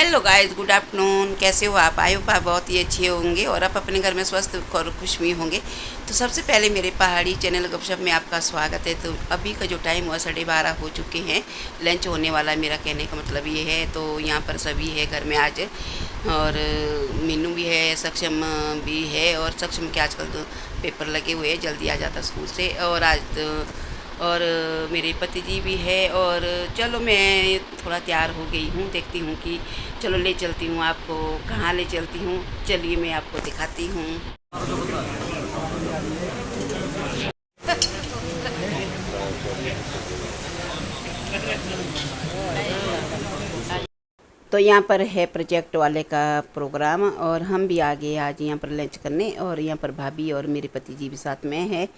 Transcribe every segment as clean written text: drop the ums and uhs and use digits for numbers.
Hello guys, good afternoon. कैसे हो आप? आई होप आप बहुत ही अच्छे होंगे और आप अपने घर में स्वस्थ और खुश भी होंगे। तो सबसे पहले मेरे पहाड़ी चैनल गपशप में आपका स्वागत है। तो अभी का जो टाइम हुआ 12:30 हो चुके हैं, लंच होने वाला है। मेरा कहने का मतलब ये है। तो यहाँ पर सभी है घर में आज, और मीनू भी है, सक्षम भी है। और सक्षम के आजकल तो पेपर लगे हुए हैं, जल्दी आ जाता स्कूल से। और आज तो और मेरे पति जी भी है। और चलो मैं थोड़ा तैयार हो गई हूँ, देखती हूँ कि चलो ले चलती हूँ आपको। कहाँ ले चलती हूँ, चलिए मैं आपको दिखाती हूँ। तो यहाँ पर है प्रोजेक्ट वाले का प्रोग्राम, और हम भी आ गए आज यहाँ पर लंच करने। और यहाँ पर भाभी और मेरे पति जी भी साथ में है।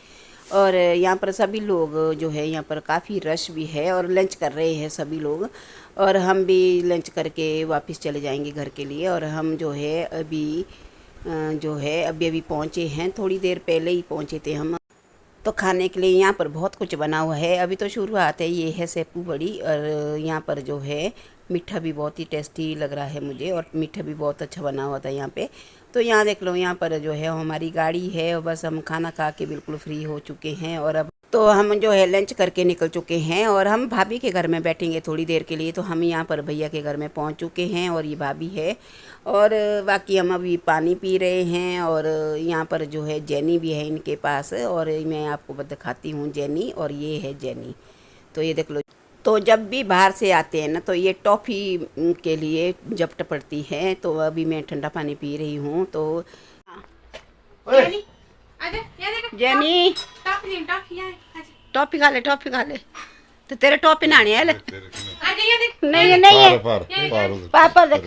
और यहाँ पर सभी लोग जो है, यहाँ पर काफ़ी रश भी है और लंच कर रहे हैं सभी लोग। और हम भी लंच करके वापस चले जाएंगे घर के लिए। और हम जो है अभी अभी पहुँचे हैं, थोड़ी देर पहले ही पहुँचे थे हम। तो खाने के लिए यहाँ पर बहुत कुछ बना हुआ है। अभी तो शुरुआत है। ये है सेपू बड़ी, और यहाँ पर जो है मीठा भी बहुत ही टेस्टी लग रहा है मुझे, और मीठा भी बहुत अच्छा बना हुआ था यहाँ पे। तो यहाँ देख लो, यहाँ पर जो है हमारी गाड़ी है, और बस हम खाना खा के बिल्कुल फ्री हो चुके हैं। और अब तो हम जो है लंच करके निकल चुके हैं, और हम भाभी के घर में बैठेंगे थोड़ी देर के लिए। तो हम यहाँ पर भैया के घर में पहुँच चुके हैं, और ये भाभी है। और बाकी हम अभी पानी पी रहे हैं। और यहाँ पर जो है जैनी भी है इनके पास, और मैं आपको दिखाती हूँ जैनी। और ये है जैनी। तो ये देख लो। तो जब भी बाहर से आते हैं ना, तो ये टॉफ़ी के लिए जपट पड़ती है। तो अभी मैं ठंडा पानी पी रही हूँ। तो जैनी, टॉफ़ी खा ले, टॉफ़ी खा ले। तो तेरे टॉफ़ी ना है। नहीं नहीं है पापा देख।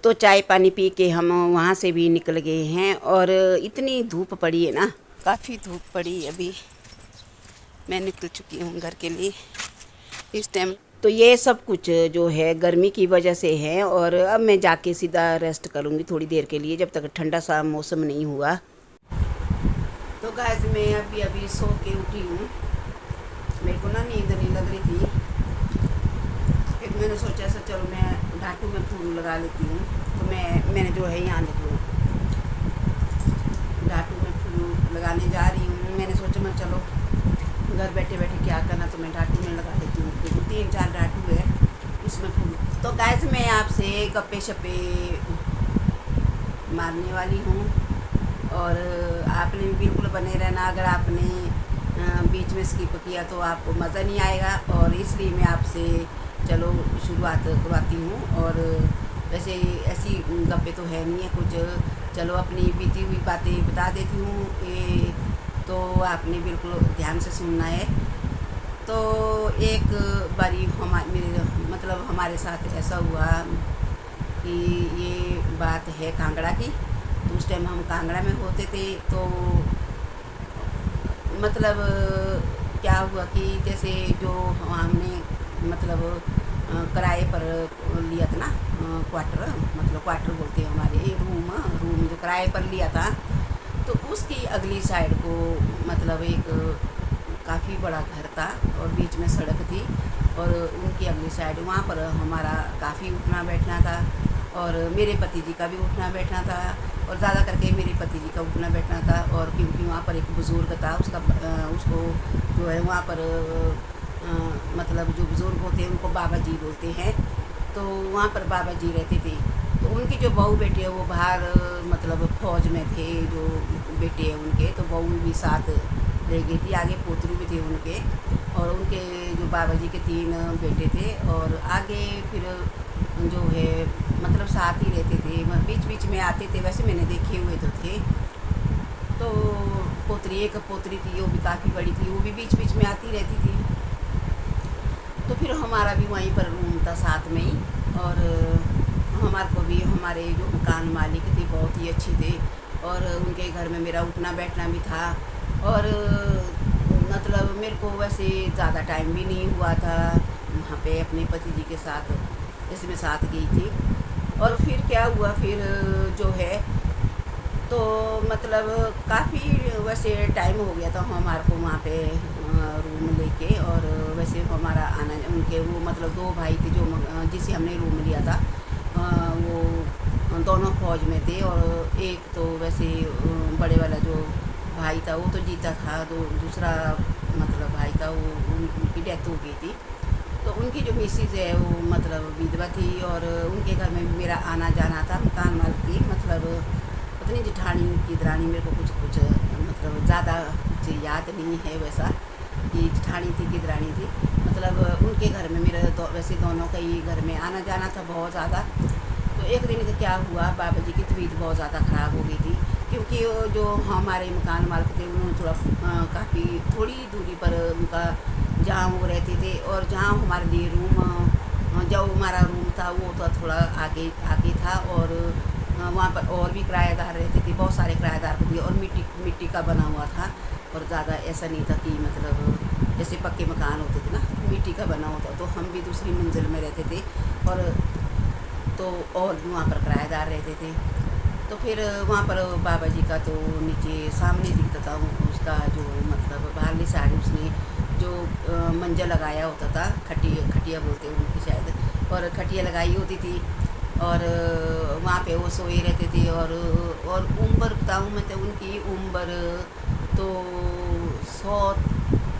तो चाय पानी पी के हम वहाँ से भी निकल गए हैं। और इतनी धूप पड़ी है ना, काफ़ी धूप पड़ी। अभी मैं निकल चुकी हूँ घर के लिए इस टाइम। तो ये सब कुछ जो है गर्मी की वजह से है। और अब मैं जाके सीधा रेस्ट करूँगी थोड़ी देर के लिए, जब तक ठंडा सा मौसम नहीं हुआ। तो गाइस, मैं अभी अभी सो के उठी हूँ। मेरे को ना नींद नहीं लग रही थी। फिर मैंने सोचा सर चलो मैं ढाटू में फूल लगा लेती हूँ। तो मैंने जो है यहाँ देख लो, ढाटू में फूल लगाने जा रही हूँ। मैंने सोचा मैं चलो घर बैठे बैठे क्या करना, तो मैं ढाटू में लगा लेती हूँ। तो 3-4 ढाटू है, उसमें फूल। तो गाइस, मैं आपसे गप्पे शप्पे मारने वाली हूँ, और आपने भी बिल्कुल बने रहना। अगर आपने बीच में स्किप किया तो आपको मज़ा नहीं आएगा, और इसलिए मैं आपसे चलो शुरुआत करवाती हूँ। और वैसे ऐसी गप्पे तो है नहीं है कुछ, चलो अपनी बीती हुई बातें बता देती हूँ। तो आपने बिल्कुल ध्यान से सुनना है। तो एक बारी हमारे साथ ऐसा हुआ कि ये बात है कांगड़ा की। तो उस टाइम हम कांगड़ा में होते थे। तो मतलब क्या हुआ कि जैसे जो हमने किराए पर लिया था ना, क्वार्टर बोलते हैं हमारे, रूम जो किराए पर लिया था। तो उसकी अगली साइड को एक काफ़ी बड़ा घर था, और बीच में सड़क थी। और उनकी अगली साइड वहाँ पर हमारा काफ़ी उठना बैठना था, और मेरे पति जी का भी उठना बैठना था। और ज़्यादा करके मेरे पति जी का उठना बैठना था। और क्योंकि वहाँ पर एक बुज़ुर्ग था, उसको जो है वहाँ पर जो बुज़ुर्ग होते हैं उनको बाबा जी बोलते हैं। तो वहाँ पर बाबा जी रहते थे। तो उनकी जो बहू बेटे है वो बाहर फौज में थे, जो बेटे हैं उनके। तो बहू भी साथ ले गई थी, आगे पोतरू भी थे उनके। और उनके जो बाबा जी के 3 बेटे थे, और आगे फिर जो है साथ ही रहते थे, बीच बीच में आते थे। वैसे मैंने देखे हुए तो थे। तो एक पोतरी थी, वो भी काफ़ी बड़ी थी, वो भी बीच बीच में आती रहती थी। तो फिर हमारा भी वहीं पर रूम था साथ में ही। और हमारे को भी हमारे जो मकान मालिक थे बहुत ही अच्छे थे, और उनके घर में मेरा उठना बैठना भी था। और मेरे को वैसे ज़्यादा टाइम भी नहीं हुआ था वहाँ पे अपने पति जी के साथ, जैसे मैं साथ गई थी। और फिर क्या हुआ, फिर जो है तो काफ़ी वैसे टाइम हो गया था हमारे को वहाँ पे रूम लेके। और वैसे आना उनके वो मतलब 2 भाई थे जो जिसे हमने रूम लिया था, वो दोनों फौज में थे। और एक तो वैसे बड़े वाला जो भाई था वो तो जीता था, दूसरा मतलब भाई था वो उनकी डेथ हो गई थी। तो उनकी जो मिसिज है वो मतलब विधवा थी, और उनके घर में मेरा आना जाना था। मकान मालिक की मतलब पत्नी जेठानी की दरानी, मेरे को कुछ मतलब ज़्यादा कुछ याद नहीं है वैसा कि जेठानी थी कि दरानी थी। मतलब उनके घर में मेरे वैसे दोनों का ही घर में आना जाना था बहुत ज़्यादा। तो एक दिन क्या हुआ, बाबा जी की तबीयत बहुत ज़्यादा ख़राब हो गई थी, क्योंकि वो जो हमारे मकान मालिक थे उन्होंने थोड़ा काफ़ी थोड़ी दूरी पर उनका जहाँ वो रहते थे, और जहाँ हमारे लिए रूम जो हमारा रूम था वो तो थोड़ा आगे आगे था। और वहाँ पर और भी किराएदार रहते थे, बहुत सारे किराएदार थे, और मिट्टी का बना हुआ था। और ज़्यादा ऐसा नहीं था कि मतलब जैसे पक्के मकान होते थे ना, मिट्टी का बना होता। तो हम भी दूसरी मंजिल में रहते थे, और तो और भी वहाँ पर किराएदार रहते थे। तो फिर वहाँ पर बाबा जी का तो नीचे सामने दिखता था उसका जो मतलब बाहरली साइड उसने जो मंजा लगाया होता था, खटिया बोलते हैं उनकी शायद, और खटिया लगाई होती थी। और वहाँ पे वो सोए रहते थे। और उम्र बताऊँ मैं तो उनकी उम्र तो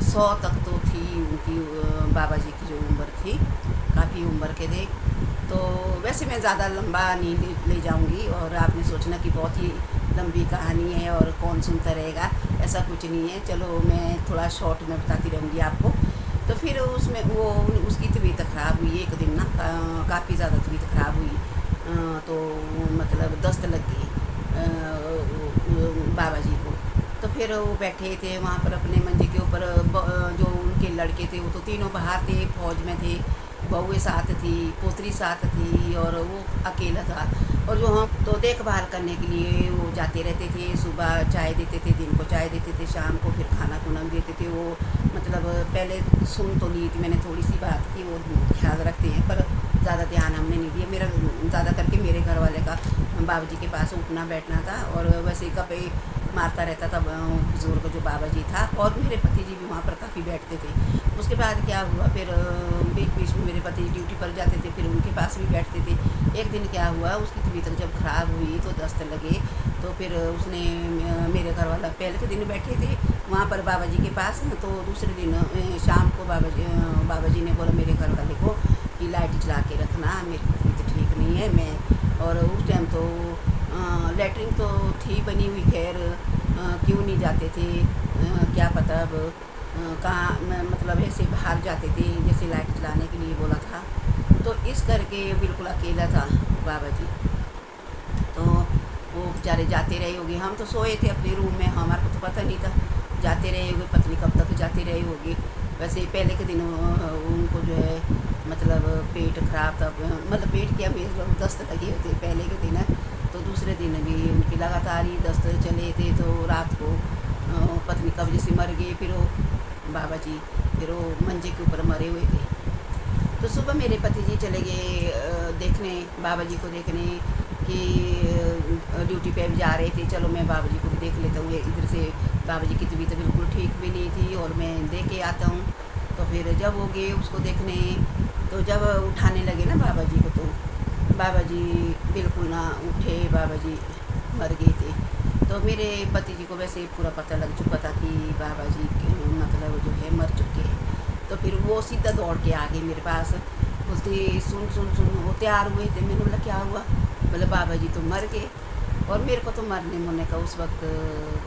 100 तक तो थी उनकी, बाबा जी की जो उम्र थी काफ़ी उम्र के थे। तो वैसे मैं ज़्यादा लंबा नहीं ले जाऊंगी, और आपने सोचना कि बहुत ही लंबी कहानी है और कौन सुनता रहेगा, ऐसा कुछ नहीं है। चलो मैं थोड़ा शॉर्ट में बताती रहूँगी आपको। तो फिर उसमें वो उसकी तबीयत ख़राब हुई एक दिन ना, काफ़ी ज़्यादा तबीयत ख़राब हुई। तो मतलब दस्त लग गई बाबा जी को। तो फिर वो बैठे थे वहाँ पर अपने मंजे के ऊपर, जो उनके लड़के थे वो तो तीनों बाहर थे, फौज में थे, बहुएँ साथ थी, पोतरी साथ थी, और वो अकेला था। और जो हम तो देखभाल करने के लिए वो जाते रहते थे, सुबह चाय देते थे, दिन को चाय देते थे, शाम को फिर खाना खुना देते थे। वो मतलब पहले सुन तो ली थी मैंने थोड़ी सी बात की, वो ख्याल रखते हैं, पर ज़्यादा ध्यान हमने नहीं दिया। मेरा ज़्यादा करके मेरे घर वाले का बाबा जी के पास उठना बैठना था, और वैसे गप्पे मारता रहता था बुजुर्ग जो बाबा जी था। और मेरे पति जी भी वहाँ पर काफ़ी बैठते थे। उसके बाद क्या हुआ, फिर बीच बीच में मेरे पति ड्यूटी पर जाते थे, फिर उनके पास भी बैठते थे। एक दिन क्या हुआ, उसकी तबीयत जब ख़राब हुई तो दस्त लगे, तो फिर उसने मेरे घर वाला पहले के दिन बैठे थे वहाँ पर बाबा जी के पास। तो दूसरे दिन शाम को बाबा जी ने बोला मेरे घर वाले को कि लाइट जला के रखना, मेरी तबीयत ठीक नहीं है। मैं और उस टाइम तो लेटरिन तो थी बनी हुई, खैर क्यों नहीं जाते थे क्या पता। अब कहाँ मतलब ऐसे बाहर जाते थे जैसे लाइट जलाने के लिए बोला था। तो इस करके बिल्कुल अकेला था बाबा जी। तो वो बेचारे जाते रहे होंगे, हम तो सोए थे अपने रूम में, हमारे को तो पता नहीं था। जाते रहे होंगे, पत्नी कब तक जाते रहे होगी। वैसे पहले के दिन उनको जो है मतलब पेट ख़राब था, मतलब पेट क्या में दस्त लगे होते पहले के दिन है। तो दूसरे दिन भी उनकी लगातार ही दस्त चले थे। तो रात को पत्नी कब जैसे मर गई, फिर वो बाबा जी फिर वो मंजे के ऊपर मरे हुए थे। तो सुबह मेरे पति जी चले गए देखने, बाबा जी को देखने कि ड्यूटी पे भी जा रहे थे। चलो मैं बाबा जी को भी देख लेता हूँ, इधर से बाबा जी की तबीयत बिल्कुल ठीक भी नहीं थी, और मैं देख के आता हूँ। तो फिर जब वो गए उसको देखने, तो जब उठाने लगे ना बाबा जी को, तो बाबा जी बिल्कुल ना उठे, बाबा जी मर गए थे। तो मेरे पति जी को वैसे पूरा पता लग चुका था कि बाबा जी मतलब जो है मर चुके हैं। तो फिर वो सीधा दौड़ के आ गए मेरे पास, बोलते सुन सुन सुन। वो तैयार हुए थे, मैंने बोला क्या हुआ, बोले बाबा जी तो मर गए। और मेरे को तो मरने मुरने का उस वक्त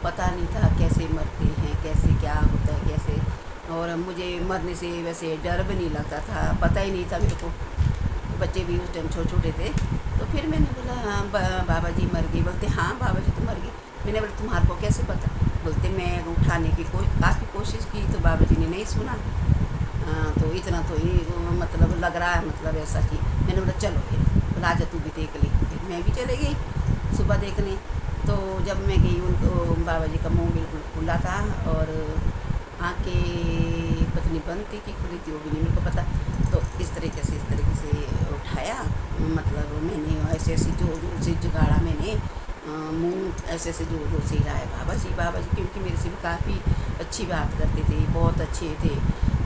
पता नहीं था, कैसे मरते हैं, कैसे क्या होता है कैसे। और मुझे मरने से वैसे डर भी नहीं लगता था, पता ही नहीं था मेरे को, बच्चे भी उस टाइम छोटे छोटे थे। तो फिर मैंने बोला हाँ बाबा जी मर गए। बोलते हाँ बाबा जी तो मर गए। मैंने बोला तुम्हारे को कैसे पता। बोलते मैं उठाने की काफ़ी कोशिश की तो बाबा जी ने नहीं सुना। तो इतना तो ही मतलब लग रहा है, मतलब ऐसा कि मैंने बोला चलो फिर राजा तू भी देख ली। फिर मैं भी चले गई सुबह देखने। तो जब मैं गई उनको बाबा जी का मुँह बिल्कुल खुला था, और आँखें पता नहीं बंद थी कि खुली थी, वो भी नहीं मेरे को पता। तो इस तरीके से उठाया, मतलब मैंने ऐसे जोर जोर से जगाड़ा, मैंने मुँह ऐसे जोर जोर से हिलाया बाबा जी, क्योंकि मेरे से भी काफ़ी अच्छी बात करते थे, बहुत अच्छे थे।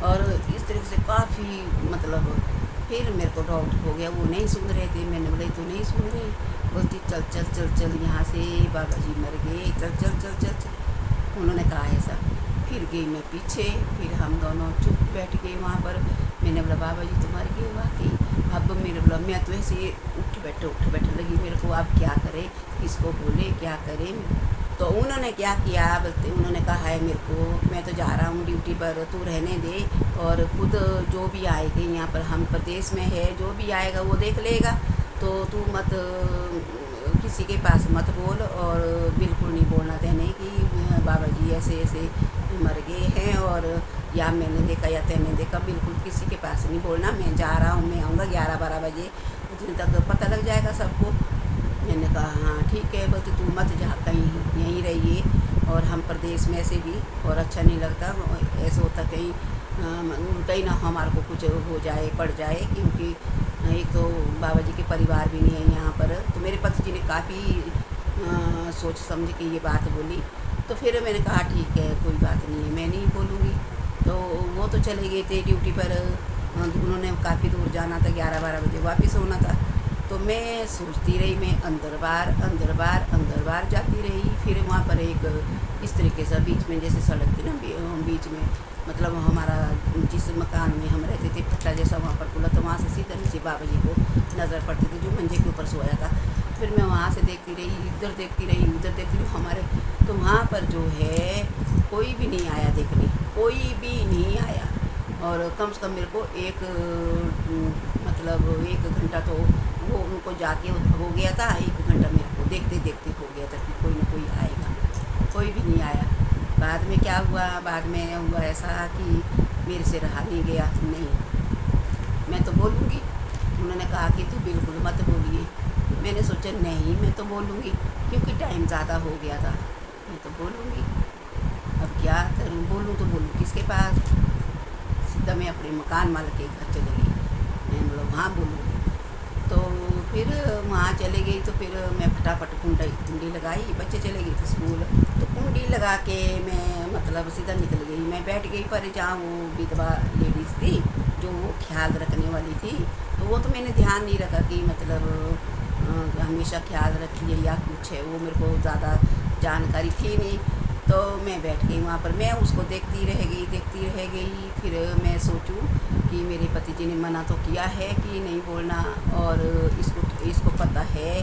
और इस तरीके से काफ़ी मतलब फिर मेरे को डाउट हो गया, वो नहीं सुन रहे थे। मैंने बोला तो नहीं सुन रहे, बोलती चल चल चल चल यहाँ से, बाबा जी मर गए, चल चल चल चल चल। उन्होंने कहा ऐसा। फिर गई मैं पीछे, फिर हम दोनों चुप बैठ गए वहाँ पर। मैंने बोला बाबा जी तो मर गए वाकई। अब मेरे बोला मैं तो ऐसे उठ बैठे लगी, मेरे को अब क्या करे, किसको बोले, क्या करें। तो उन्होंने क्या किया, बोलते उन्होंने कहा है मेरे को, मैं तो जा रहा हूँ ड्यूटी पर, तू रहने दे, और खुद जो भी आएगा यहाँ पर, हम प्रदेश में है, जो भी आएगा वो देख लेगा, तो तू मत किसी के पास मत बोल, और बिल्कुल नहीं बोलना तेने कि बाबा जी ऐसे ऐसे मर गए हैं, और या मैंने देखा या तेने देखा, बिल्कुल किसी के पास नहीं बोलना। मैं जा रहा हूँ, मैं आऊँगा 11-12 बजे, उतने तक पता लग जाएगा सबको। मैंने कहा हाँ ठीक है। बोलते तू मत जा कहीं, यहीं रहिए, और हम प्रदेश में ऐसे भी और अच्छा नहीं लगता, ऐसा होता कहीं कहीं ना हमारे को कुछ हो जाए, पड़ जाए, क्योंकि एक तो बाबा जी के परिवार भी नहीं है यहाँ पर। तो मेरे पति जी ने काफ़ी सोच समझ के ये बात बोली। तो फिर मैंने कहा ठीक है, कोई बात नहीं है, मैं नहीं बोलूँगी। तो वो तो चले गए थे ड्यूटी पर, उन्होंने काफ़ी दूर जाना था, 11-12 बजे वापस होना था। तो मैं सोचती रही, मैं अंदर बार जाती रही। फिर वहाँ पर एक इस तरीके से बीच में जैसे सड़क थी ना, बीच में मतलब हमारा जिस मकान में हम रहते थे, पट्टा जैसा वहाँ पर खुला, तो वहाँ से सीधा नीचे बाबा जी को नज़र पड़ती थी, जो मंजे के ऊपर सोया था। फिर मैं वहाँ से देखती रही, इधर देखती रही, उधर देखती रही हमारे। तो वहाँ पर जो है कोई भी नहीं आया देखने, कोई भी नहीं आया। और कम से कम मेरे को मतलब 1 घंटा तो वो उनको जाके हो गया था, 1 घंटा मेरे को देखते देखते हो गया था कि कोई ना कोई आएगा, कोई भी नहीं आया। बाद में क्या हुआ, बाद में हुआ ऐसा कि मेरे से रहा नहीं गया, नहीं मैं तो बोलूँगी। उन्होंने कहा कि तू बिल्कुल मत बोलिए। मैंने सोचा नहीं मैं तो बोलूँगी, क्योंकि टाइम ज़्यादा हो गया था, मैं तो बोलूँगी। अब क्या करूँ, बोलूँ तो बोलूँ किसके पास। सीधा मैं अपने मकान मालिक के घर चली गई, मैं बोला वहाँ बोलूँगी। तो फिर वहाँ चले गई, तो फिर मैं फटाफट कुंडी लगाई, बच्चे चले गए थे स्कूल, तो कुंडी लगा के मैं मतलब सीधा निकल गई। मैं बैठ गई पर जहाँ वो विधवा लेडीज़ थी जो वो ख्याल रखने वाली थी, तो वो तो मैंने ध्यान नहीं रखा कि मतलब हमेशा ख्याल रखिए या कुछ है, वो मेरे को ज़्यादा जानकारी थी नहीं। तो मैं बैठ गई वहाँ पर, मैं उसको देखती रह गई। फिर मैं सोचूं कि मेरे पति जी ने मना तो किया है कि नहीं बोलना, और इसको पता है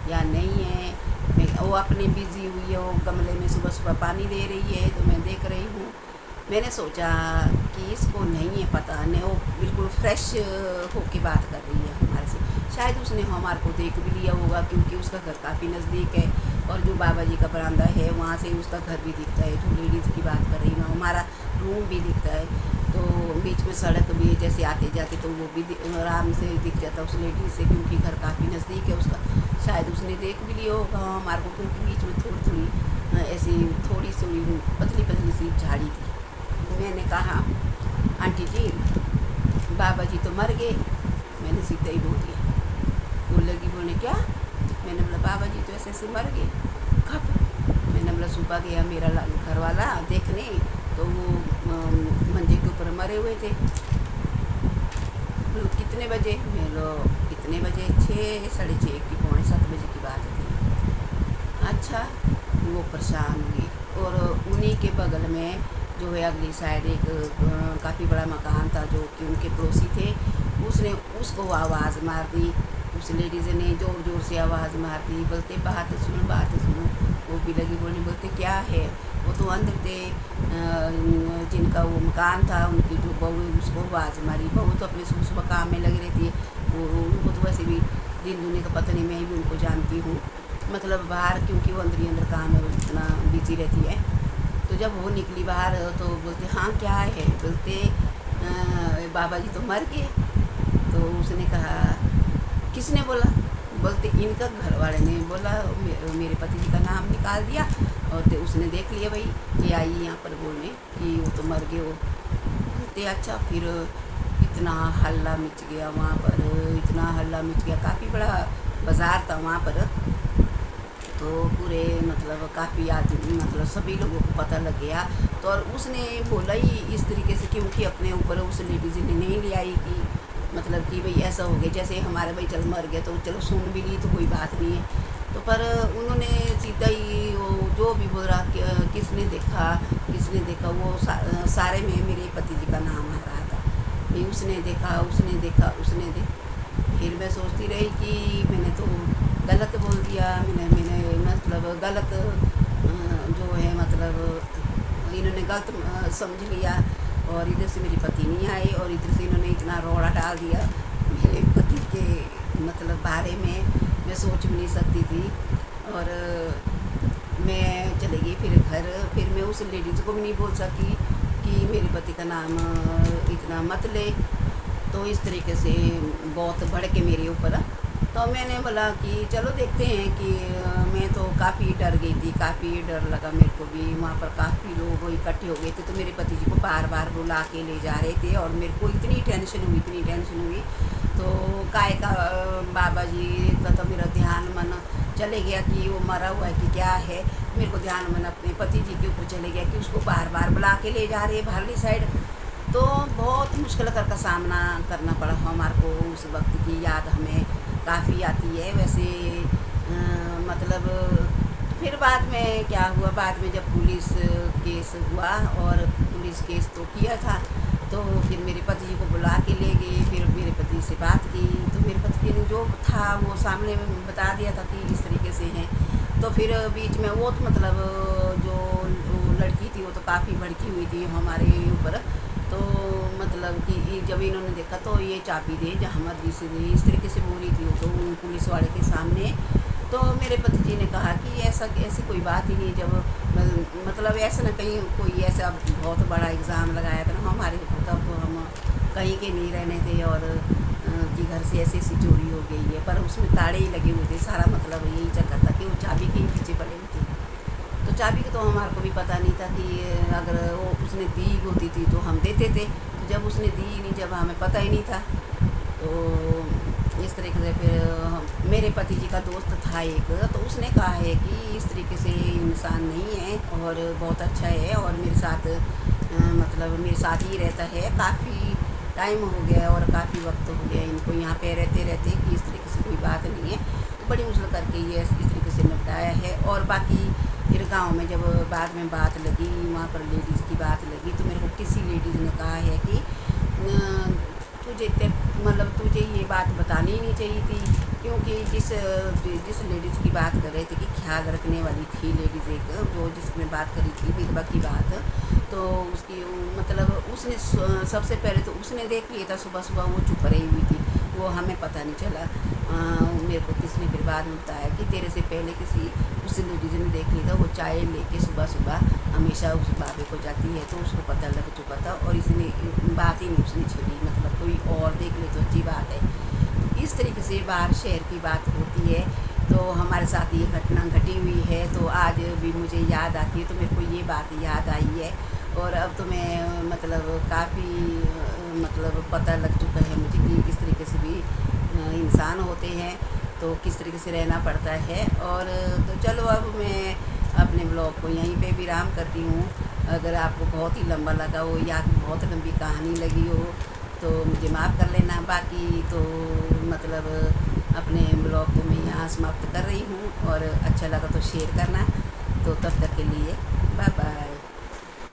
या नहीं है। मैं वो अपनी बिज़ी हुई है, वो गमले में सुबह सुबह पानी दे रही है, तो मैं देख रही हूँ। मैंने सोचा कि इसको नहीं है पता, नहीं वो बिल्कुल फ्रेश होके बात कर रही है हमारे से। शायद उसने हमारे को देख भी लिया होगा, क्योंकि उसका घर काफ़ी नज़दीक है, और जो बाबा जी का बरामदा है वहाँ से उसका घर भी दिखता है। जो लेडीज़ की बात कर रही हूँ, हमारा रूम भी दिखता है। तो बीच में सड़क भी जैसे आते जाते तो वो भी आराम से दिख जाता उस लेडीज़ से, क्योंकि घर काफ़ी नज़दीक है उसका। शायद उसने देख भी लिया होगा हमारे को, क्योंकि बीच में थोड़ी ऐसी थोड़ी पतली सी झाड़ी थी। मैंने कहा आंटी जी बाबा जी तो मर गए। मैंने सीधा ही बोल दिया। वो लगी बोलने क्या? मैंने बोला बाबा जी तो ऐसे मर गए। कब? मैंने बोला सुबह गया मेरा घर वाला देखने, तो वो मंजे के ऊपर मरे हुए थे। बोलो कितने बजे? मैं लो कितने बजे? 6, साढ़े 6 की 6:45 बजे की बात थी। अच्छा। वो परेशान हुई, और उन्हीं के बगल में जो है अगली साइड एक काफ़ी बड़ा मकान था, जो कि उनके पड़ोसी थे। उसने उसको आवाज़ मार दी, उस लेडीज़ ने ज़ोर ज़ोर से आवाज़ मार दी, बोलते बात सुनो। वो भी लगी बोलने, बोलते क्या है? वो तो अंदर थे, जिनका वो मकान था, उनकी जो बहू उसको आवाज़ मारी। बहू तो अपने सुबह काम में लगी रहती है, वो उनको तो वैसे भी दिन दुनिया का पता नहीं, मैं भी उनको जानती हूँ, मतलब बाहर, क्योंकि वो अंदर ही अंदर काम में इतना बिजी रहती है। तो जब वो निकली बाहर तो बोलते हाँ क्या है? बोलते बाबा जी तो मर गए। तो उसने कहा किसने बोला? बोलते इनका घर वाले ने बोला, मेरे पति जी का नाम निकाल दिया, और तो उसने देख लिया भाई ये आई यहाँ पर बोलने कि वो तो मर गए वो। बोलते अच्छा। फिर इतना हल्ला मच गया वहाँ पर, इतना हल्ला मच गया, काफ़ी बड़ा बाज़ार था वहाँ पर। तो पूरे मतलब काफ़ी आदमी, मतलब सभी लोगों को पता लग गया। तो और उसने बोला ही इस तरीके से, क्योंकि अपने ऊपर उस लेडीज़ ने नहीं ले आई कि मतलब कि भाई ऐसा हो गया, जैसे हमारा भाई चल मर गया तो चलो सुन भी ली तो कोई बात नहीं है। तो पर उन्होंने सीधा ही वो जो भी बोल रहा किसने देखा किसने देखा, वो सारे में मेरे पति जी का नाम आ रहा था कि उसने देखा उसने देखा उसने देखा। फिर मैं सोचती रही कि मैंने तो गलत बोल दिया, मैंने मैंने मतलब गलत जो है मतलब इन्होंने गलत समझ लिया, और इधर से मेरे पति नहीं आए और इधर से इन्होंने इतना रोड़ा डाल दिया मेरे पति के मतलब बारे में, मैं सोच भी नहीं सकती थी। और मैं चली गई फिर घर। फिर मैं उस लेडीज़ को भी नहीं बोल सकी कि मेरे पति का नाम इतना मत ले। तो इस तरीके से बहुत भड़ के मेरे ऊपर। तो मैंने बोला कि चलो देखते हैं कि मैं तो काफ़ी डर गई थी, काफ़ी डर लगा मेरे को भी। वहाँ पर काफ़ी लोग इकट्ठे हो गए थे, तो मेरे पति जी को बार बार बुला के ले जा रहे थे और मेरे को इतनी टेंशन हुई, इतनी टेंशन हुई। तो काय का बाबा जी का तो मेरा ध्यान मन चले गया कि वो मरा हुआ है कि क्या है। मेरे को ध्यान मन अपने पति जी के ऊपर चले गया कि उसको बार बार बुला के ले जा रहे हैं बाहरली साइड। तो बहुत मुश्किल का सामना करना पड़ा हमारे को। उस वक्त की याद हमें काफ़ी आती है वैसे। मतलब फिर बाद में क्या हुआ, बाद में जब पुलिस केस हुआ और पुलिस केस तो किया था, तो फिर मेरे पति जी को बुला के ले गए। फिर मेरे पति से बात की तो मेरे पति जी ने जो था वो सामने बता दिया था कि इस तरीके से हैं। तो फिर बीच में वो तो मतलब जो लड़की थी वो तो काफ़ी भड़की हुई थी हमारे ऊपर। तो मतलब कि जब इन्होंने देखा तो ये चाबी दे जहाँ मर्जी से दे, इस तरीके से बोल रही थी वो तो पुलिस वाले के सामने। तो मेरे पति जी ने कहा कि ऐसी कोई बात ही नहीं। जब मतलब ऐसा ना कहीं कोई ऐसा बहुत बड़ा एग्ज़ाम लगाया था ना हमारे ऊपर, तब तो हम कहीं के नहीं रहने थे और कि घर से ऐसी ऐसी चोरी हो गई है, पर उसमें ताड़े ही लगे हुए थे। सारा मतलब यही चक्कर था कि वो चाबी के पीछे पड़े हुए थे। तो चाबी का तो हमारे को भी पता नहीं था कि अगर वो उसने दी होती थी तो हम देते थे। तो जब उसने दी नहीं, जब हमें पता ही नहीं था, तो इस तरीके से फिर मेरे पति जी का दोस्त था एक, तो उसने कहा है कि इस तरीके से इंसान नहीं है और बहुत अच्छा है और मेरे साथ मतलब मेरे साथ ही रहता है। काफ़ी टाइम हो गया और काफ़ी वक्त हो गया इनको यहाँ पे रहते रहते कि इस तरीके से कोई बात नहीं है। तो बड़ी मुश्किल करके ये इस तरीके से निपटाया है। और बाकी फिर गांव में जब बाद में बात लगी, वहाँ पर लेडीज़ की बात लगी, तो मेरे को किसी लेडीज़ ने कहा है कि तुझे ये बात बतानी ही नहीं चाहिए थी, क्योंकि जिस लेडीज़ की बात कर रहे थे कि ख्याल रखने वाली थी लेडीज़ एक, जो जिसने बात करी थी विधवा की बात, तो उसकी मतलब उसने सबसे पहले तो उसने देख लिया था सुबह सुबह, वो चुप रही हुई थी, वो हमें पता नहीं चला। मेरे को किसने फिर बाद में बताया कि तेरे से पहले किसी उस लेडीज़ ने देख लिया था, वो चाय लेके सुबह सुबह हमेशा उस बाबे को जाती है, तो उसको पता लग चुका था और इसने बात ही नहीं उसने छेड़ी। मतलब कोई और देख ले तो अच्छी बात है। इस तरीके से बाहर शहर की बात होती है। तो हमारे साथ ये घटना घटी हुई है, तो आज भी मुझे याद आती है, तो मेरे को ये बात याद आई है। और अब तो मैं मतलब काफ़ी मतलब पता लग चुका है मुझे कि किस तरीके से भी इंसान होते हैं, तो किस तरीके से रहना पड़ता है। और तो चलो अब मैं अपने ब्लॉग को यहीं पे विराम करती हूँ। अगर आपको बहुत ही लंबा लगा हो या बहुत लंबी कहानी लगी हो तो मुझे माफ़ कर लेना। बाकी तो मतलब अपने ब्लॉग को मैं यहाँ समाप्त कर रही हूँ, और अच्छा लगा तो शेयर करना। तो तब तक के लिए बाय बाय।